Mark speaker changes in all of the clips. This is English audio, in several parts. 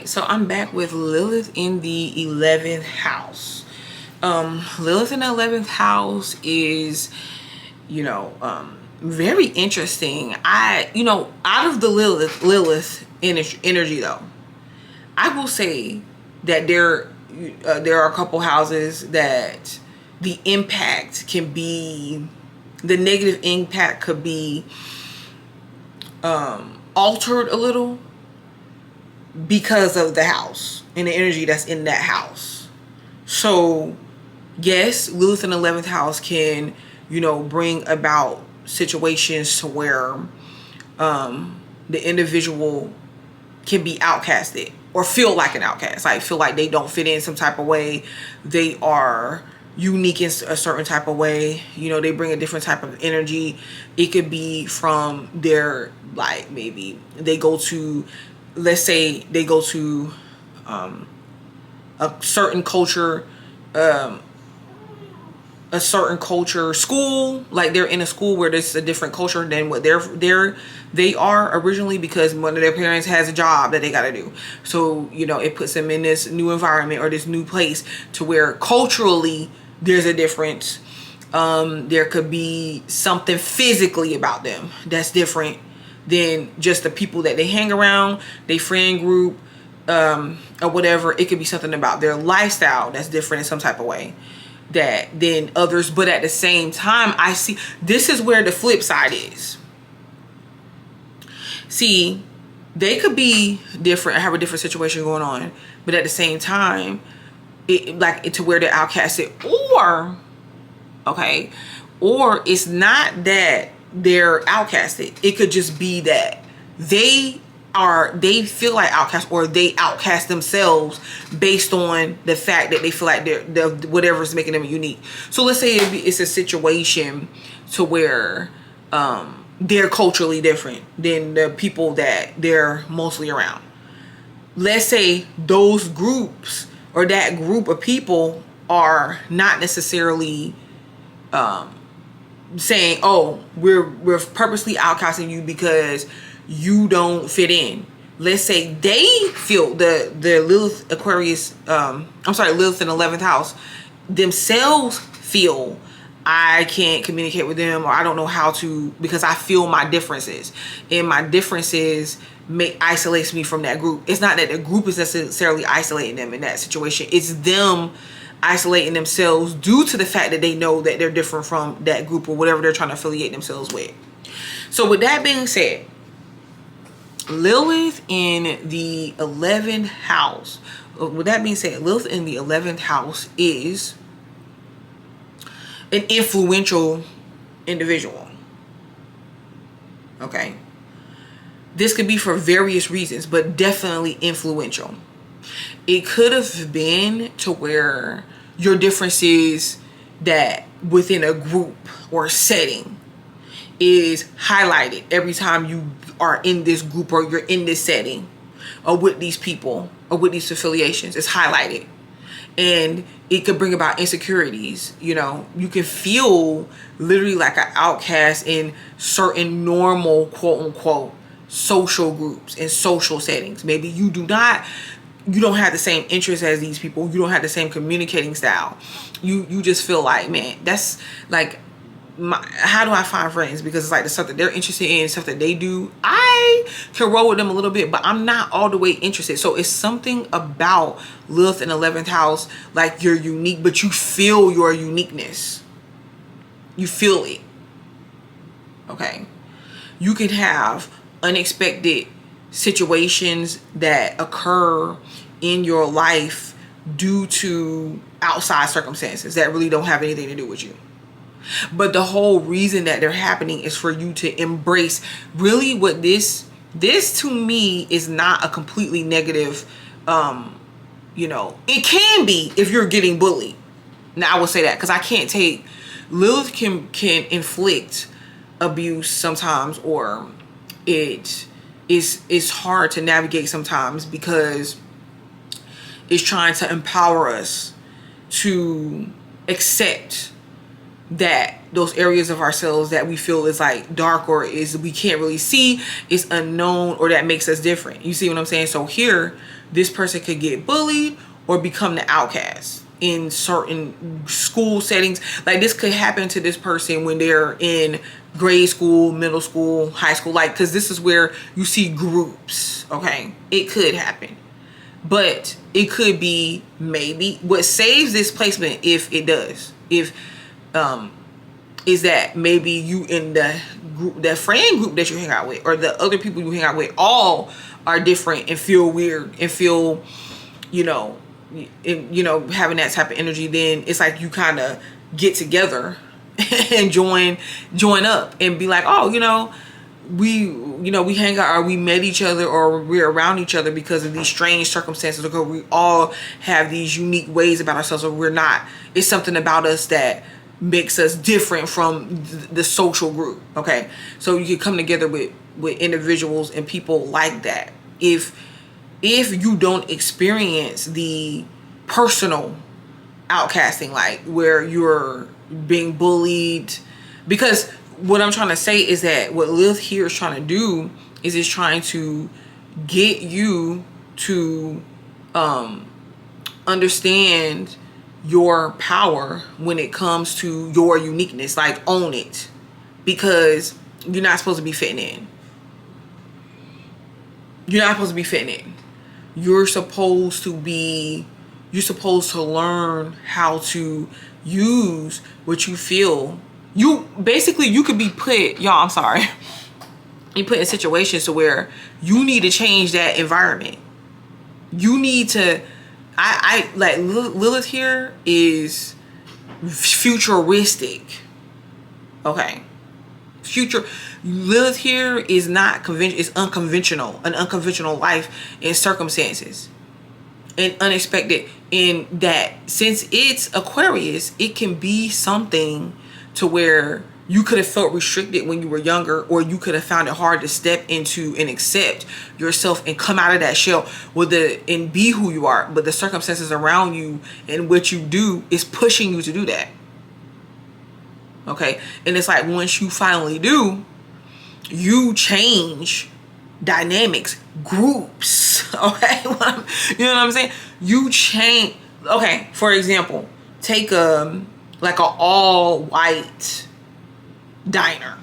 Speaker 1: right, so I'm back with Lilith in the 11th house. Lilith in the 11th house is, very interesting. Out of the Lilith energy though, I will say that there are a couple houses that the impact can be, the negative impact could be altered a little because of the house and the energy that's in that house. So yes, Lilith in the 11th house can, bring about situations to where the individual can be outcasted or feel like an outcast, like feel like they don't fit in some type of way. They are unique in a certain type of way. They bring a different type of energy. It could be from their, like, maybe they go to, let's say they go to a certain culture, school, like they're in a school where there's a different culture than what they are originally, because one of their parents has a job that they got to do. So it puts them in this new environment or this new place to where culturally there's a difference. There could be something physically about them that's different than just the people that they hang around, their friend group, or whatever. It could be something about their lifestyle that's different in some type of way than others. But at the same time, I see this is where the flip side is. See, they could be different, have a different situation going on, but at the same time, to where they're outcasted, or it's not that they're outcasted. It could just be that they feel like outcasts, or they outcast themselves based on the fact that they feel like they're whatever's making them unique. So let's say it's a situation to where they're culturally different than the people that they're mostly around. Let's say those groups or that group of people are not necessarily saying, oh, we're purposely outcasting you because you don't fit in. Let's say they feel the Lilith Lilith in the 11th house themselves feel, I can't communicate with them, or I don't know how to, because I feel my differences, and my differences isolates me from that group. It's not that the group is necessarily isolating them in that situation. It's them isolating themselves due to the fact that they know that they're different from that group or whatever they're trying to affiliate themselves with. So with that being said, Lilith in the 11th house, with that being said, Lilith in the 11th house is an influential individual. Okay. This could be for various reasons, but definitely influential. It could have been to where your differences that within a group or setting is highlighted every time you are in this group or you're in this setting or with these people or with these affiliations. It's highlighted, and it could bring about insecurities. You can feel literally like an outcast in certain normal, quote unquote, social groups and social settings. Maybe you don't have the same interests as these people. You don't have the same communicating style. You just feel like, man, that's like, how do I find friends? Because it's like the stuff that they're interested in, stuff that they do, I can roll with them a little bit, but I'm not all the way interested. So it's something about Lilith in 11th house, like you're unique, but you feel your uniqueness. You feel it. Okay. You can have unexpected situations that occur in your life due to outside circumstances that really don't have anything to do with you. But the whole reason that they're happening is for you to embrace really what this to me is not a completely negative, it can be if you're getting bullied. Now I will say that because I can't take, Lilith can inflict abuse sometimes, or it's hard to navigate sometimes because it's trying to empower us to accept that those areas of ourselves that we feel is like dark, or is we can't really see, is unknown, or that makes us different. You see what I'm saying? So here, this person could get bullied or become the outcast in certain school settings. Like this could happen to this person when they're in grade school, middle school, high school, like, because this is where you see groups. Okay, it could happen, but it could be maybe what saves this placement, if it does, if is that maybe you in the group, the friend group that you hang out with, or the other people you hang out with, all are different and feel weird and feel, you know, having that type of energy. Then it's like you kind of get together and join up and be like, oh, we hang out, or we met each other, or we're around each other because of these strange circumstances, because we all have these unique ways about ourselves, or we're not, it's something about us that makes us different from the social group. Okay, so you can come together with individuals and people like that. If you don't experience the personal outcasting, like where you're being bullied, because what I'm trying to say is that what Lilith here is trying to do is it's trying to get you to understand your power when it comes to your uniqueness. Like, own it, because you're not supposed to be fitting in. You're not supposed to be fitting in. You're supposed to learn how to use what you feel. You could be put, y'all, I'm sorry, you put in situations to where you need to change that environment. You need to, I like Lilith here is futuristic. Okay, Lilith here is not is unconventional, an unconventional life and circumstances, and unexpected. In that, since it's Aquarius, it can be something to where you could have felt restricted when you were younger, or you could have found it hard to step into and accept yourself and come out of that shell and be who you are. But the circumstances around you and what you do is pushing you to do that. Okay, and it's like once you finally do, you change dynamics, groups. Okay, you know what I'm saying? You change. Okay, for example, take like a all white diner.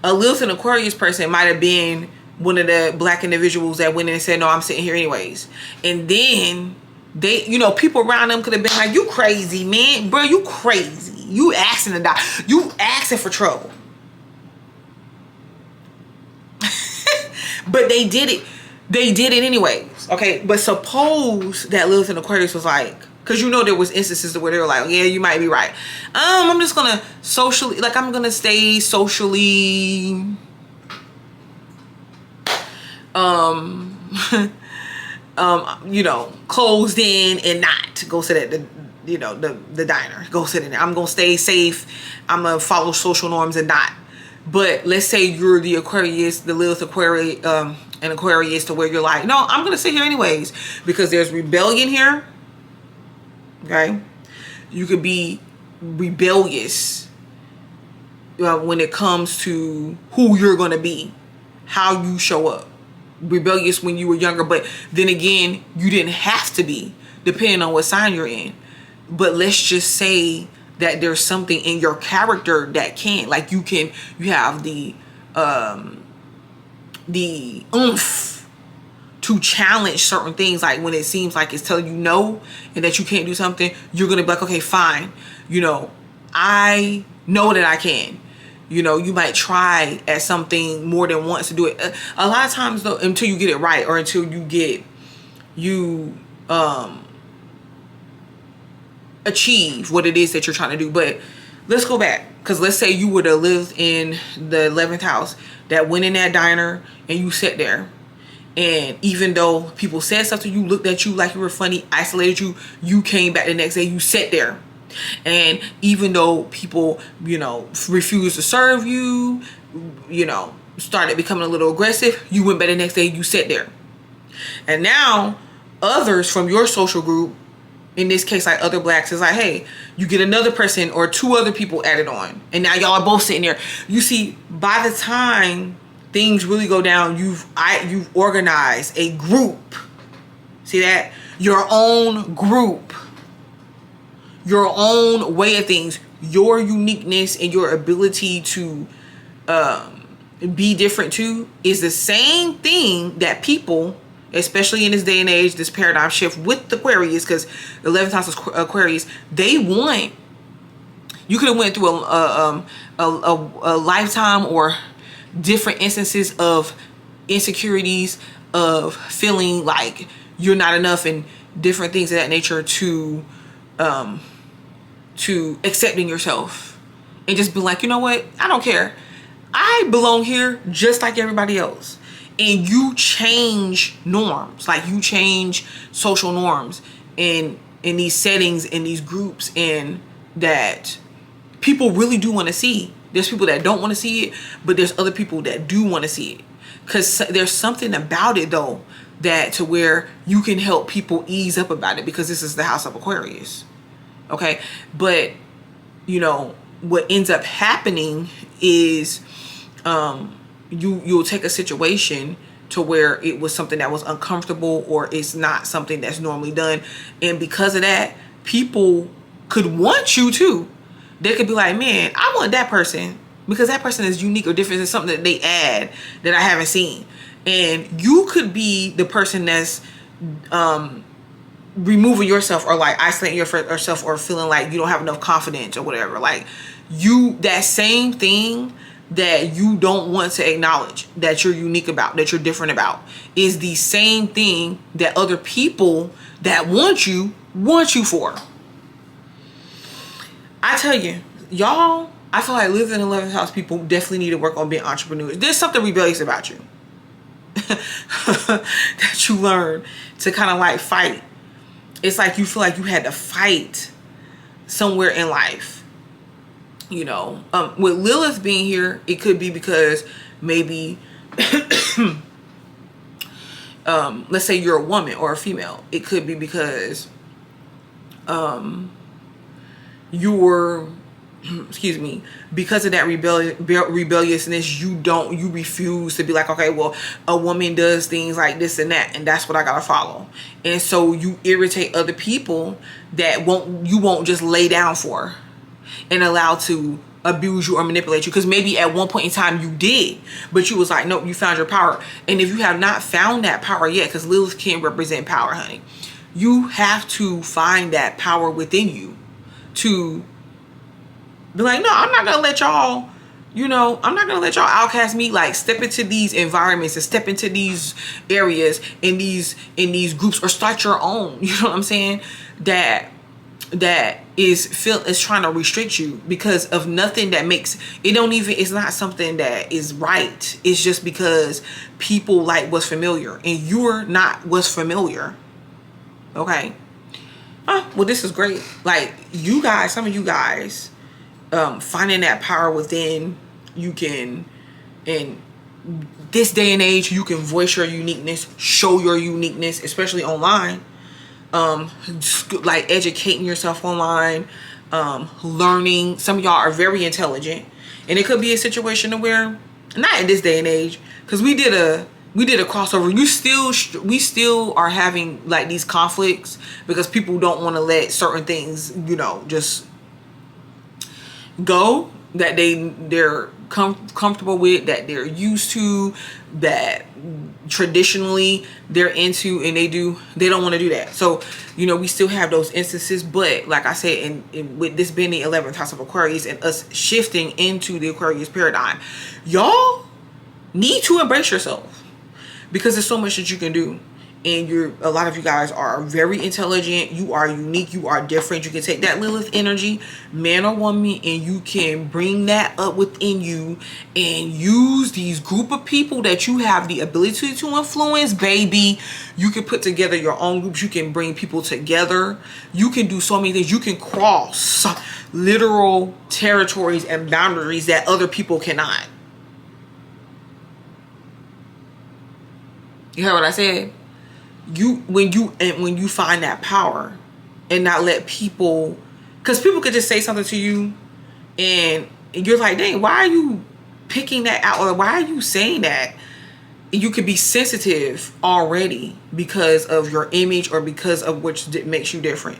Speaker 1: A Lilith and Aquarius person might have been one of the black individuals that went in and said, no, I'm sitting here anyways. And then they, people around them could have been like, you crazy, man, bro, you crazy, you asking to die, you asking for trouble. But they did it anyways. Okay, but suppose that Lilith and Aquarius was like, because there was instances where they were like, yeah, you might be right. I'm just gonna I'm gonna stay socially closed in and not go sit at the diner. Go sit in there. I'm gonna stay safe. I'm gonna follow social norms and not. But let's say you're the Aquarius, the Lilith Aquarius, an Aquarius, to where you're like, no, I'm gonna sit here anyways because there's rebellion here. Okay, you could be rebellious when it comes to who you're gonna be, how you show up. Rebellious when you were younger, but then again, you didn't have to be, depending on what sign you're in. But let's just say that there's something in your character that can, like, you have the oomph to challenge certain things. Like when it seems like it's telling you no and that you can't do something, you're gonna be like, okay, fine, I know that I can. You might try at something more than once to do it. A lot of times though, until you get it right, or until you achieve what it is that you're trying to do. But let's go back, because let's say you would have lived in the 11th house, that went in that diner and you sat there, and even though people said stuff to you, looked at you like you were funny, isolated you came back the next day, you sat there. And even though people refused to serve you, started becoming a little aggressive, you went back the next day, you sat there. And now others from your social group in this case, like other blacks, is like, hey, you get another person or two other people added on, and now y'all are both sitting there. You see, by the time things really go down, you've organized a group. See that? Your own group, your own way of things, your uniqueness and your ability to be different too is the same thing that people, especially in this day and age, this paradigm shift with Aquarius, because the 11th house is Aquarius, they want, you could have went through a lifetime or different instances of insecurities, of feeling like you're not enough and different things of that nature, to accepting yourself and just be like, you know what, I don't care, I belong here just like everybody else. And you change norms, like you change social norms in these settings, in these groups, and that people really do want to see. There's people that don't want to see it, but there's other people that do want to see it, because there's something about it though that to where you can help people ease up about it, because this is the house of Aquarius. Okay, but you know what ends up happening is you'll take a situation to where it was something that was uncomfortable, or it's not something that's normally done, and because of that, people could want you too. They could be like, man, I want that person because that person is unique or different. It's something that they add that I haven't seen. And you could be the person that's removing yourself, or like isolating yourself, or feeling like you don't have enough confidence or whatever. Like that same thing that you don't want to acknowledge that you're unique about, that you're different about, is the same thing that other people that want you for. I tell you, y'all, I feel like living in the 11th house people definitely need to work on being entrepreneurs. There's something rebellious about you that you learn to kind of like fight. It's like you feel like you had to fight somewhere in life. You know, with Lilith being here, it could be because maybe, let's say you're a woman or a female. It could be because you were, excuse me, because of that rebelliousness, you refuse to be like, okay, well, a woman does things like this and that, and that's what I gotta follow. And so you irritate other people that you won't just lay down for and allow to abuse you or manipulate you, because maybe at one point in time you did, but you was like, nope, you found your power. And if you have not found that power yet, because Lilith can represent power, honey, you have to find that power within you to be like, no, I'm not gonna let y'all, you know, I'm not gonna let y'all outcast me. Like, step into these environments and step into these areas, in these groups, or start your own. You know what I'm saying? That is trying to restrict you because of nothing that makes it. It's not something that is right. It's just because people like what's familiar, and you're not what's familiar. Okay. Well, this is great. Like, you guys, some of you guys, finding that power within, you can, in this day and age, you can voice your uniqueness, show your uniqueness, especially online. Like educating yourself online, learning. Some of y'all are very intelligent, and it could be a situation where, not in this day and age, because we did a crossover. We still are having like these conflicts because people don't want to let certain things, you know, just go that they're comfortable with, that they're used to, that traditionally they're into, and they don't want to do that. So, you know, we still have those instances, but like I said, and with this being the 11th house of Aquarius and us shifting into the Aquarius paradigm, y'all need to embrace yourself, because there's so much that you can do. And a lot of you guys are very intelligent. You are unique. You are different. You can take that Lilith energy, man or woman, and you can bring that up within you and use these group of people that you have the ability to influence, baby. You can put together your own groups. You can bring people together. You can do so many things. You can cross literal territories and boundaries that other people cannot. You heard what I said? When you find that power, and not let people, because people could just say something to you and you're like, dang, why are you picking that out, or why are you saying that? You could be sensitive already because of your image or because of what makes you different,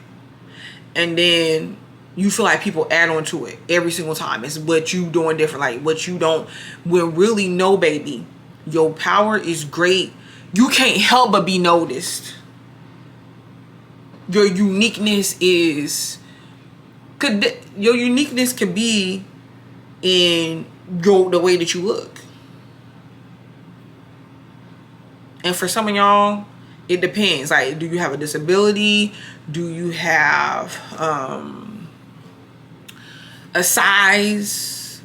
Speaker 1: and then you feel like people add on to it every single time. It's what you doing different, like what you don't, when really, no, baby, your power is great. You can't help but be noticed. Your uniqueness could be in the way that you look. And for some of y'all, it depends. Like, do you have a disability? Do you have a size,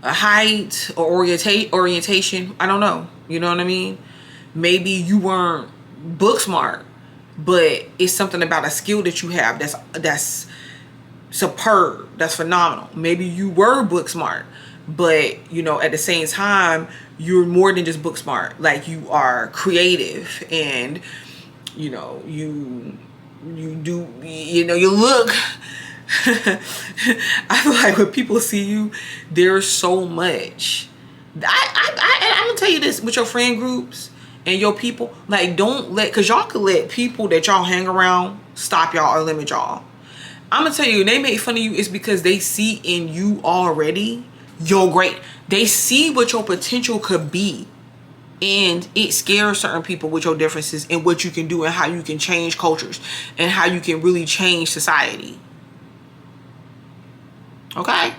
Speaker 1: a height, or orientation? I don't know. You know what I mean? Maybe you weren't book smart, but it's something about a skill that you have that's superb, that's phenomenal. Maybe you were book smart, but you know, at the same time, you're more than just book smart. Like, you are creative, and you know, you do, you know, you look I feel like when people see you, there's so much. I'm gonna tell you this, with your friend groups and your people, like, don't let, because y'all could let people that y'all hang around stop y'all or limit y'all. I'm gonna tell you, they make fun of you, it's because they see in you already, you're great. They see what your potential could be, and it scares certain people with your differences and what you can do and how you can change cultures and how you can really change society. Okay,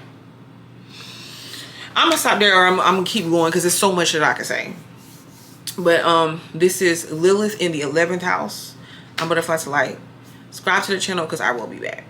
Speaker 1: I'm gonna stop there, or I'm gonna keep going because there's so much that I can say. But this is Lilith in the 11th house. I'm Butterfly to Light. Subscribe to the channel because I will be back.